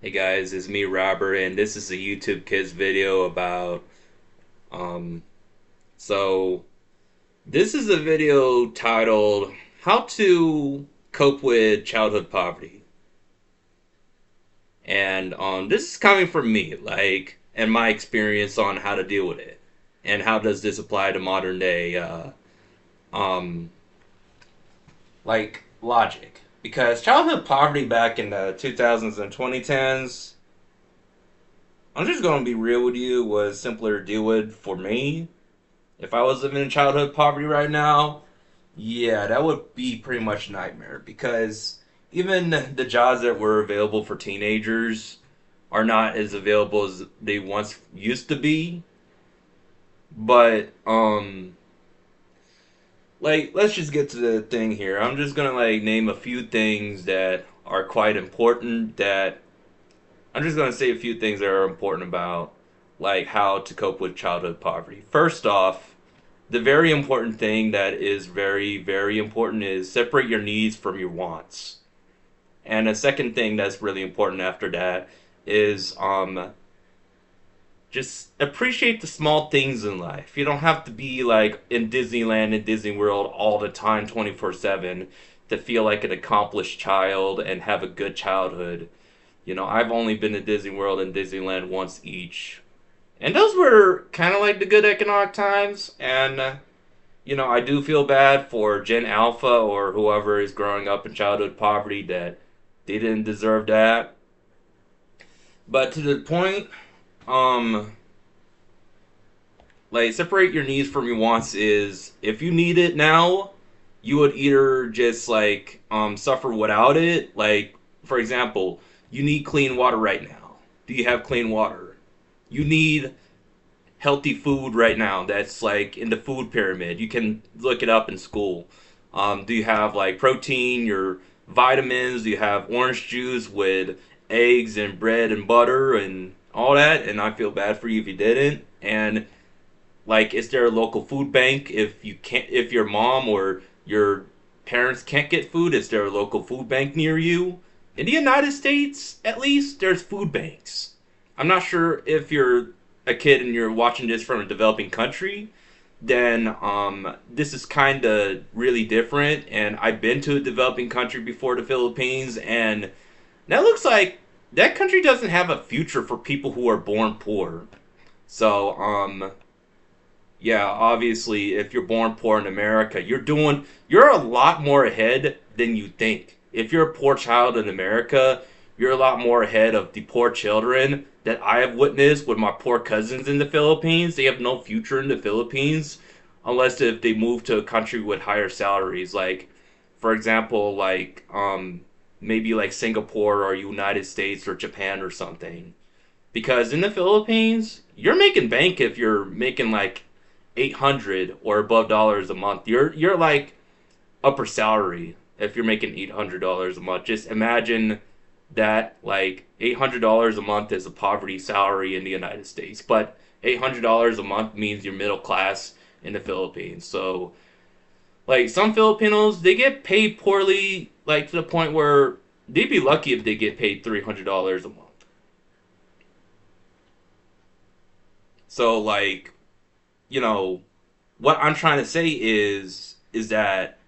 Hey guys, it's me Robert, and this is a YouTube Kids video about um so this is a video titled How to Cope with Childhood Poverty. And this is coming from me, like, and my experience on how to deal with it. And how does this apply to modern day um logic? Because childhood poverty back in the 2000s and 2010s, I'm just gonna be real with you, was simpler to deal with for me. If I was living in childhood poverty right now, yeah, that would be pretty much a nightmare because even the jobs that were available for teenagers are not as available as they once used to be. But let's just get to the thing here. I'm just gonna name a few things that are quite important that I'm just gonna say a few things that are important about how to cope with childhood poverty. First off, the very important thing that is very, very important is separate your needs from your wants. And a second thing that's really important after that is just appreciate the small things in life. You don't have to be like in Disneyland and Disney World all the time 24/7 to feel like an accomplished child and have a good childhood. You know, I've only been to Disney World and Disneyland once each. And those were kind of like the good economic times. And I do feel bad for Gen Alpha or whoever is growing up in childhood poverty that they didn't deserve that. But to the point, um, separate your needs from your wants is if you need it now, you would either just suffer without it. Like, for example, you need clean water right now. Do you have clean water? You need healthy food right now that's like in the food pyramid. You can look it up in school. Do you have like protein, your vitamins? Do you have orange juice with eggs and bread and butter and all that? And I feel bad for you if you didn't. And is there a local food bank if you can't, if your mom or your parents can't get food? Is there a local food bank near you? In the United States, at least, there's food banks. I'm not sure if you're a kid and you're watching this from a developing country, then this is kind of really different. And I've been to a developing country before, the Philippines, and that looks like that country doesn't have a future for people who are born poor. So, yeah, obviously, if you're born poor in America, you're a lot more ahead than you think. If you're a poor child in America, you're a lot more ahead of the poor children that I have witnessed with my poor cousins in the Philippines. They have no future in the Philippines unless if they move to a country with higher salaries. Like, for example, maybe like Singapore or United States or Japan or something. Because in the Philippines, you're making bank if you're making like 800 or above dollars a month. You're like upper salary if you're making $800 a month. Just imagine that like $800 a month is a poverty salary in the United States, but $800 a month means you're middle class in the Philippines. So like some Filipinos, they get paid poorly, like to the point where they'd be lucky if they get paid $300 a month. So you know, what I'm trying to say is that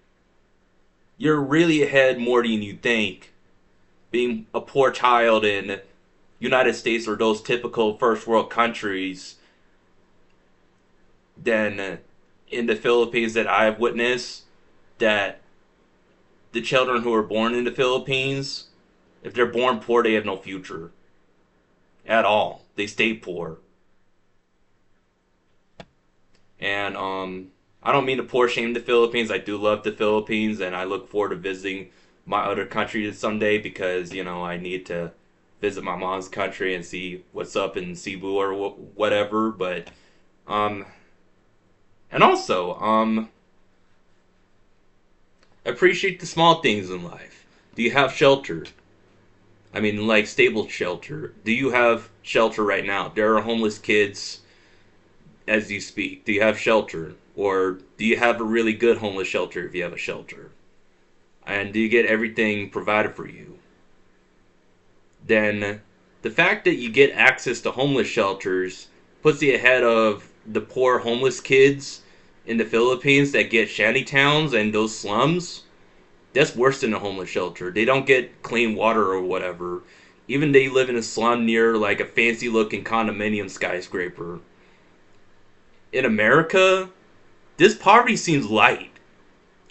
you're really ahead more than you think. Being a poor child in United States or those typical first world countries than in the Philippines that I've witnessed, that the children who are born in the Philippines, if they're born poor, they have no future at all. They stay poor. And I don't mean to pour shame the Philippines. I do love the Philippines, and I look forward to visiting my other countries someday because I need to visit my mom's country and see what's up in Cebu or whatever. But um, and also appreciate the small things in life. Do you have shelter? I mean, like stable shelter. Do you have shelter right now? There are homeless kids as you speak. Do you have shelter? Or do you have a really good homeless shelter if you have a shelter? And do you get everything provided for you? Then the fact that you get access to homeless shelters puts you ahead of the poor homeless kids in the Philippines that get shanty towns and those slums. That's worse than a homeless shelter. They don't get clean water or whatever. Even they live in a slum near like a fancy looking condominium skyscraper. In America, this poverty seems light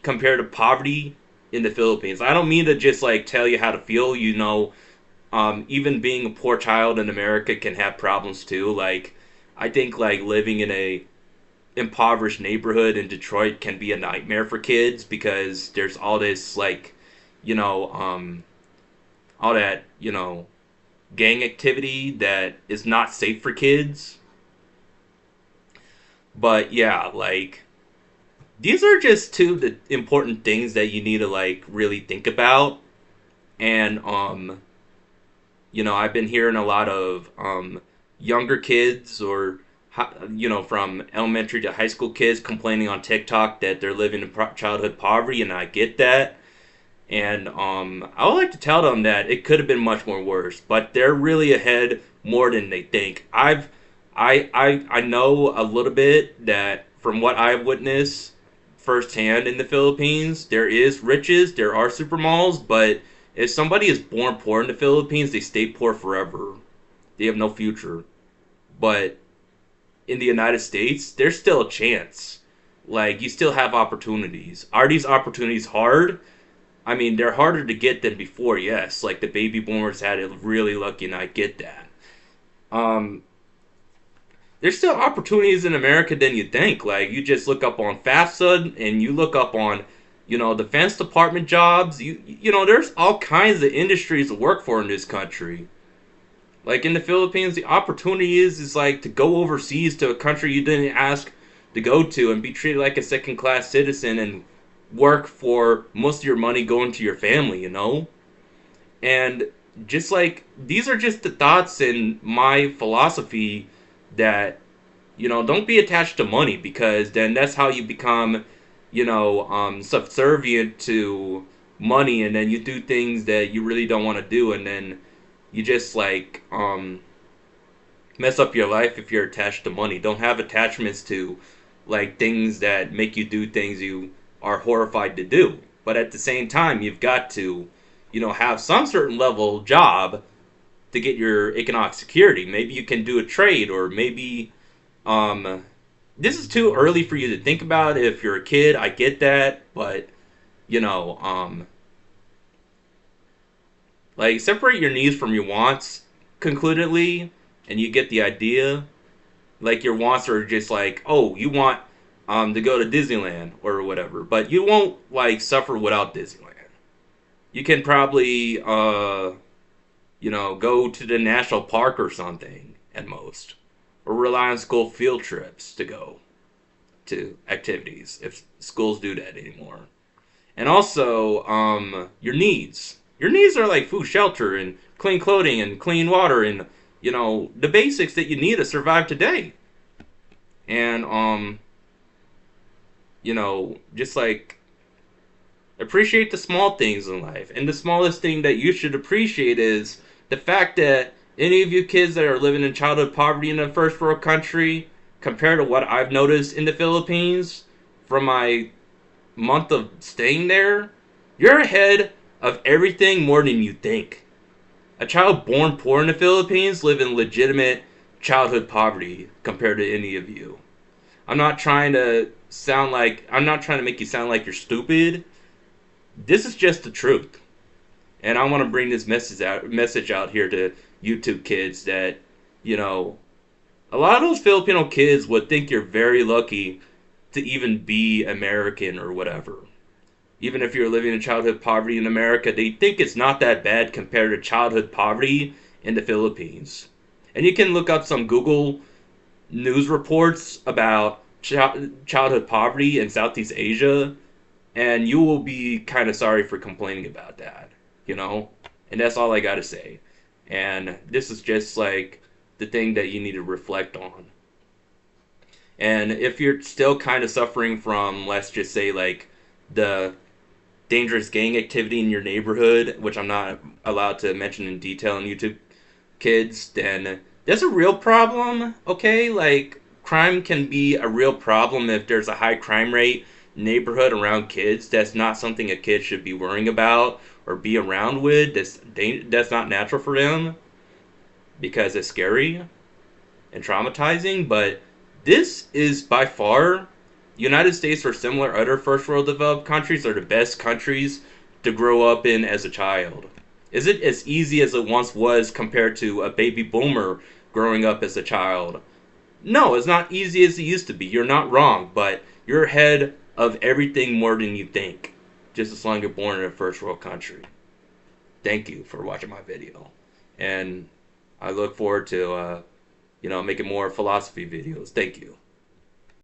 compared to poverty in the Philippines. I don't mean to just like tell you how to feel. Even being a poor child in America can have problems too. Like, I think like living in a impoverished neighborhood in Detroit can be a nightmare for kids because there's all this like, you know, all that gang activity that is not safe for kids. But yeah, like these are just two of the important things that you need to like really think about. And I've been hearing a lot of younger kids or from elementary to high school kids complaining on TikTok that they're living in childhood poverty, and I get that. And I would like to tell them that it could have been much more worse, but they're really ahead more than they think. I know a little bit that from what I've witnessed firsthand in the Philippines, there is riches, there are super malls, but if somebody is born poor in the Philippines, they stay poor forever. They have no future. But in the United States, there's still a chance. Like, you still have opportunities. Are these opportunities hard? I mean, they're harder to get than before, yes. Like, the baby boomers had it really lucky, and I get that. Um, there's still opportunities in America than you think. Like, you just look up on FAFSA, and you look up on, defense department jobs. There's all kinds of industries to work for in this country. Like in the Philippines, the opportunity is like to go overseas to a country you didn't ask to go to and be treated like a second class citizen and work for most of your money going to your family. And just like these are just the thoughts and my philosophy that don't be attached to money because then that's how you become subservient to money, and then you do things that you really don't want to do, and then you just like mess up your life if you're attached to money. Don't have attachments to like things that make you do things you are horrified to do. But at the same time, you've got to, have some certain level job to get your economic security. Maybe you can do a trade, or maybe this is too early for you to think about. If you're a kid, I get that, but you know, um, like separate your needs from your wants concludedly, and you get the idea. Like your wants are just like, oh, you want to go to Disneyland or whatever, but you won't like suffer without Disneyland. You can probably go to the national park or something at most, or rely on school field trips to go to activities if schools do that anymore. And also, your needs. Your needs are like food, shelter, and clean clothing, and clean water, and the basics that you need to survive today. And just like appreciate the small things in life. And the smallest thing that you should appreciate is the fact that any of you kids that are living in childhood poverty in a first world country, compared to what I've noticed in the Philippines from my month of staying there, you're ahead of everything more than you think. A child born poor in the Philippines live in legitimate childhood poverty compared to any of you. I'm not trying to make you sound like you're stupid. This is just the truth. And I want to bring this message out here to YouTube kids that, you know, a lot of those Filipino kids would think you're very lucky to even be American or whatever. Even if you're living in childhood poverty in America, they think it's not that bad compared to childhood poverty in the Philippines. And you can look up some Google news reports about childhood poverty in Southeast Asia, and you will be kind of sorry for complaining about that, you know? And that's all I gotta say. And this is just like the thing that you need to reflect on. And if you're still kind of suffering from, let's just say, like the dangerous gang activity in your neighborhood, which I'm not allowed to mention in detail on YouTube, kids, then there's a real problem, okay? Like, crime can be a real problem if there's a high crime rate neighborhood around kids. That's not something a kid should be worrying about or be around with. That's not natural for them because it's scary and traumatizing. But this is by far, United States or similar other first world developed countries are the best countries to grow up in as a child. Is it as easy as it once was compared to a baby boomer growing up as a child? No, it's not easy as it used to be. You're not wrong, but you're ahead of everything more than you think, just as long as you're born in a first world country. Thank you for watching my video, and I look forward to making more philosophy videos. Thank you.